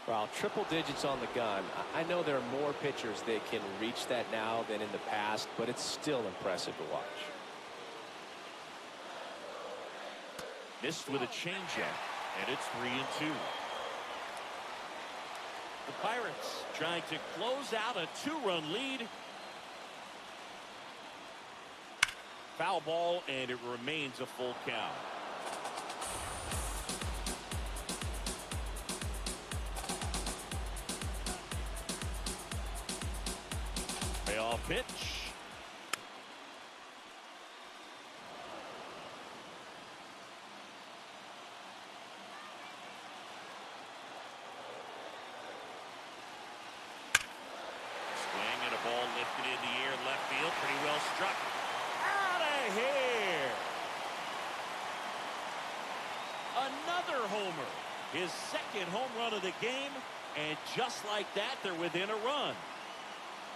Well, triple digits on the gun. I know there are more pitchers that can reach that now than in the past, but it's still impressive to watch. Missed with a changeup, and it's 3-2. The Pirates trying to close out a 2-run lead. Foul ball, and it remains a full count. Payoff pitch. Swing and a ball lifted in the air, left field, pretty well struck. Out of here. Another homer. His second home run of the game, and just like that, they're within a run.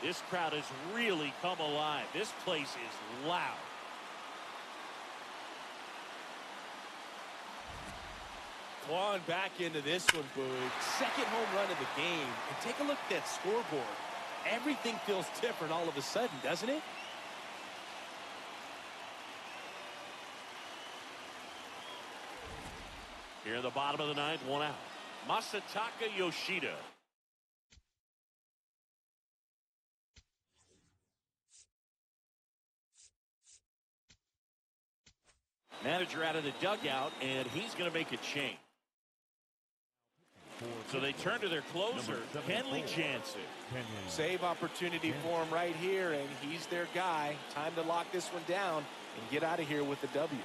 This crowd has really come alive. This place is loud. Clawing back into this one, Boog. Second home run of the game. And take a look at that scoreboard. Everything feels different all of a sudden, doesn't it? Here in the bottom of the ninth, one out. Masataka Yoshida. Manager out of the dugout, and he's going to make a change. So they turn to their closer, Kenley Jansen. Save opportunity for him right here, and he's their guy. Time to lock this one down and get out of here with the W.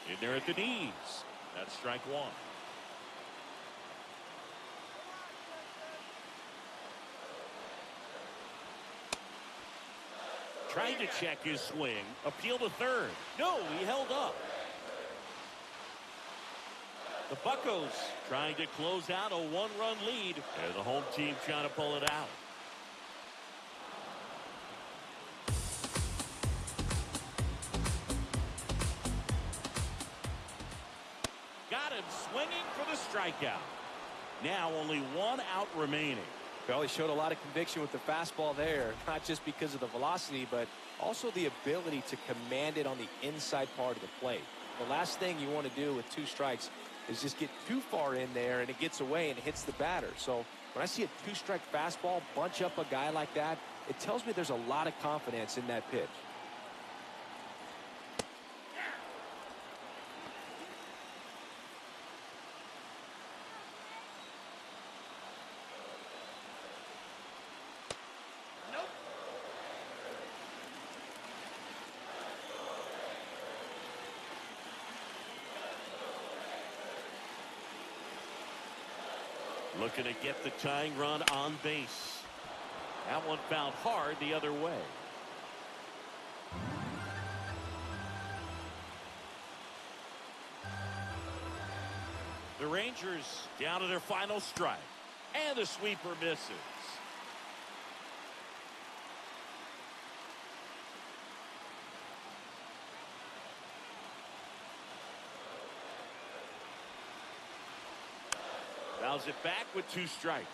In there at the knees. That's strike one. Trying to check his swing. Appeal to third. No, he held up. The Buccos trying to close out a one-run lead. And the home team trying to pull it out. Got him swinging for the strikeout. Now only one out remaining. Well, he showed a lot of conviction with the fastball there, not just because of the velocity, but also the ability to command it on the inside part of the plate. The last thing you want to do with two strikes is just get too far in there and it gets away and it hits the batter. So when I see a two-strike fastball bunch up a guy like that, it tells me there's a lot of confidence in that pitch. Looking to get the tying run on base. That one fouled hard the other way. The Rangers down to their final strike. And the sweeper misses. Fouls it back with two strikes.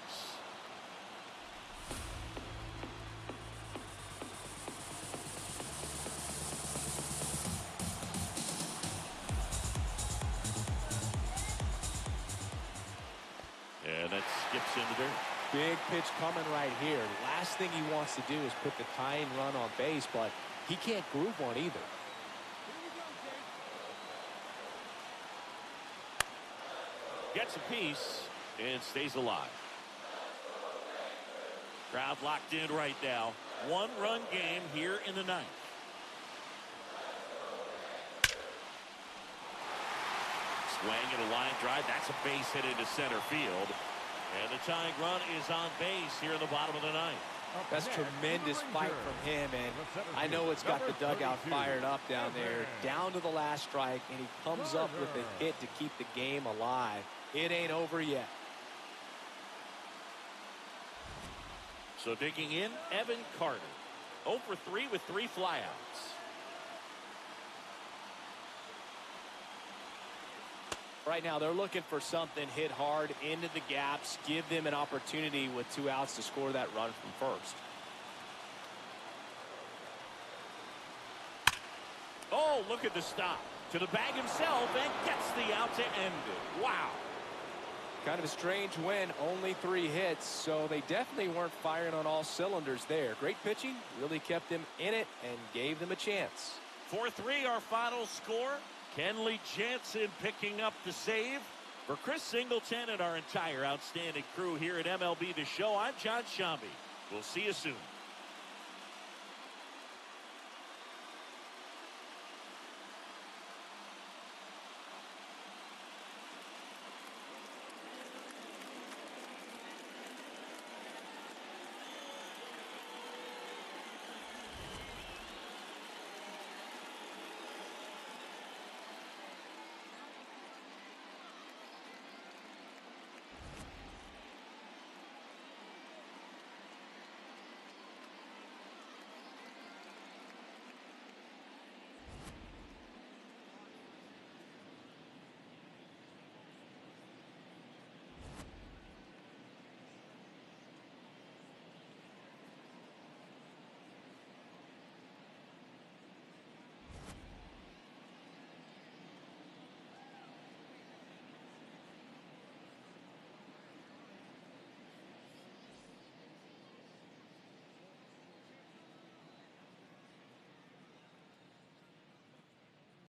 And that skips into dirt. Big pitch coming right here. Last thing he wants to do is put the tying run on base, but he can't groove one either. Gets a piece and stays alive. Crowd locked in right now. One-run game here in the ninth. Swing and a line drive. That's a base hit into center field. And the tying run is on base here in the bottom of the ninth. That's tremendous fight from him, and I know it's got the dugout fired up down there. Down to the last strike, and he comes up with a hit to keep the game alive. It ain't over yet. So digging in, Evan Carter. 0 for 3 with 3 flyouts. Right now, they're looking for something hit hard into the gaps, give them an opportunity with 2 outs to score that run from first. Oh, look at the stop. To the bag himself and gets the out to end it. Wow. Kind of a strange win, only 3 hits, so they definitely weren't firing on all cylinders there. Great pitching, really kept them in it and gave them a chance. 4-3 our final score. Kenley Jansen picking up the save. For Chris Singleton and our entire outstanding crew here at MLB The Show, I'm John Shambi. We'll see you soon.